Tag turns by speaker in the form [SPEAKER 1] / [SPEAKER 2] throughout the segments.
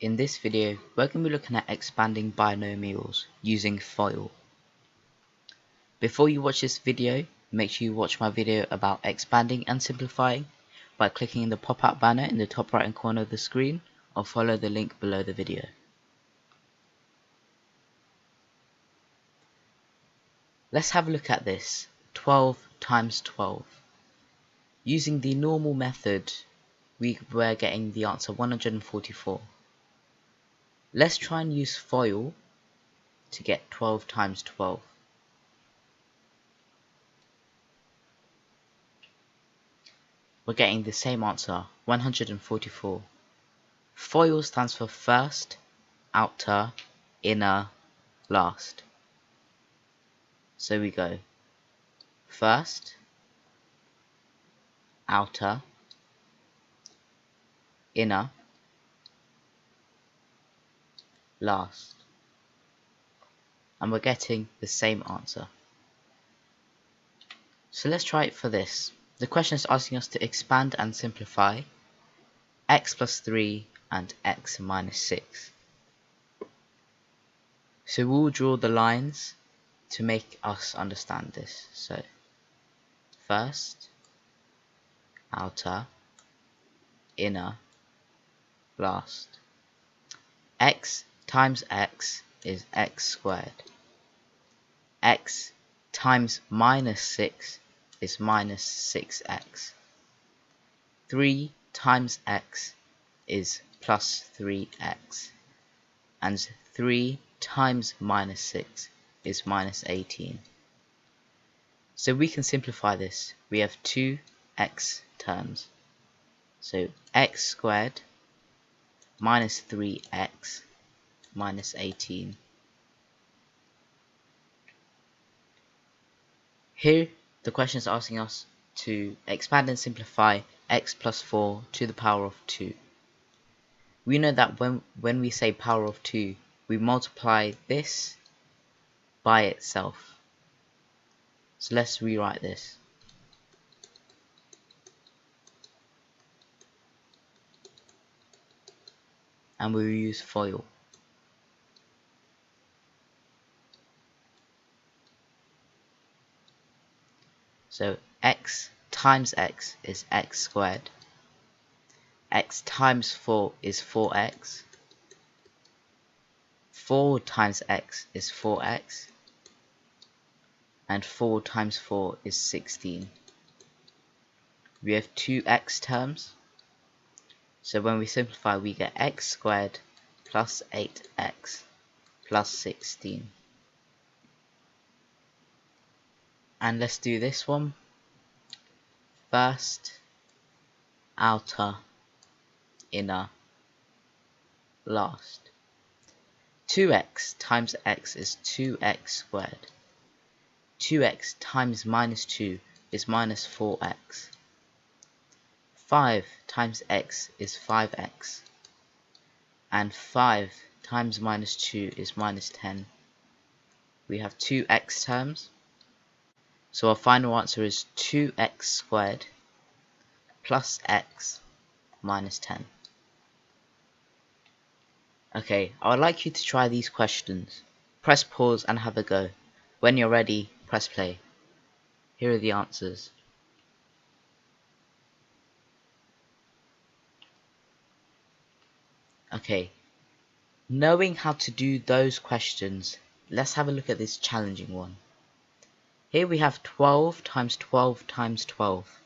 [SPEAKER 1] In this video, we're going to be looking at expanding binomials using FOIL. Before you watch this video, make sure you watch my video about expanding and simplifying by clicking the pop-up banner in the top right hand corner of the screen or follow the link below the video. Let's have a look at this. 12 times 12. Using the normal method, we were getting the answer 144. Let's try and use FOIL to get 12 times 12. We're getting the same answer, 144. FOIL stands for first, outer, inner, last. So we go first, outer, inner, last. And we're getting the same answer. So let's try it for this. The question is asking us to expand and simplify x plus 3 and x minus 6. So we'll draw the lines to make us understand this. So first, outer, inner, last. X times x is x squared. X times minus 6 is minus 6x. 3 times x is plus 3x. And 3 times minus 6 is minus 18. So we can simplify this. We have two x terms. So x squared minus 3x minus 18. Here the question is asking us to expand and simplify x plus 4 to the power of 2. We know that when we say power of 2, we multiply this by itself. So let's rewrite this. And we will use FOIL. So x times x is x squared. X times 4 is 4x. 4 times x is 4x. And 4 times 4 is 16. We have two x terms. So when we simplify, we get x squared plus 8x plus 16. And let's do this one. First, outer, inner, last. 2x times x is 2x squared. 2x times minus 2 is minus 4x. 5 times x is 5x. And 5 times minus 2 is minus 10. We have two x terms. So our final answer is 2x squared plus x minus 10. Okay, I would like you to try these questions. Press pause and have a go. When you're ready, press play. Here are the answers. Okay, knowing how to do those questions, let's have a look at this challenging one. Here we have 12 times 12 times 12.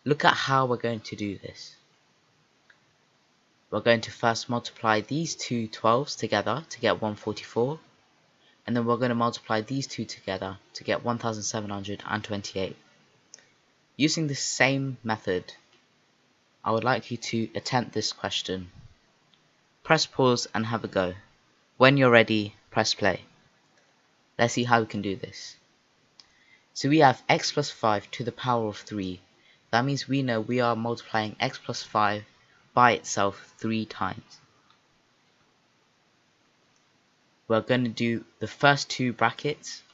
[SPEAKER 1] Look at how we're going to do this. We're going to first multiply these two 12s together to get 144. And then we're going to multiply these two together to get 1728. Using the same method, I would like you to attempt this question. Press pause and have a go. When you're ready, press play. Let's see how we can do this. So we have x plus 5 to the power of 3. That means we know we are multiplying x plus 5 by itself 3 times. We're going to do the first two brackets.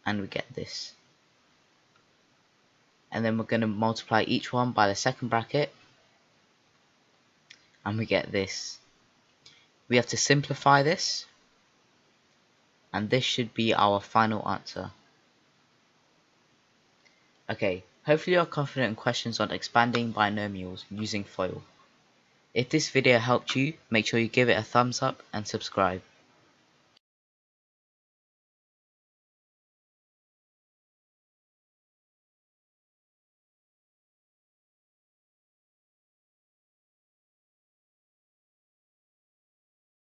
[SPEAKER 1] And we get this. And then we're going to multiply each one by the second bracket. and we get this. We have to simplify this, and this should be our final answer. Okay, hopefully you're confident in questions on expanding binomials using FOIL. If this video helped you, make sure you give it a thumbs up and subscribe.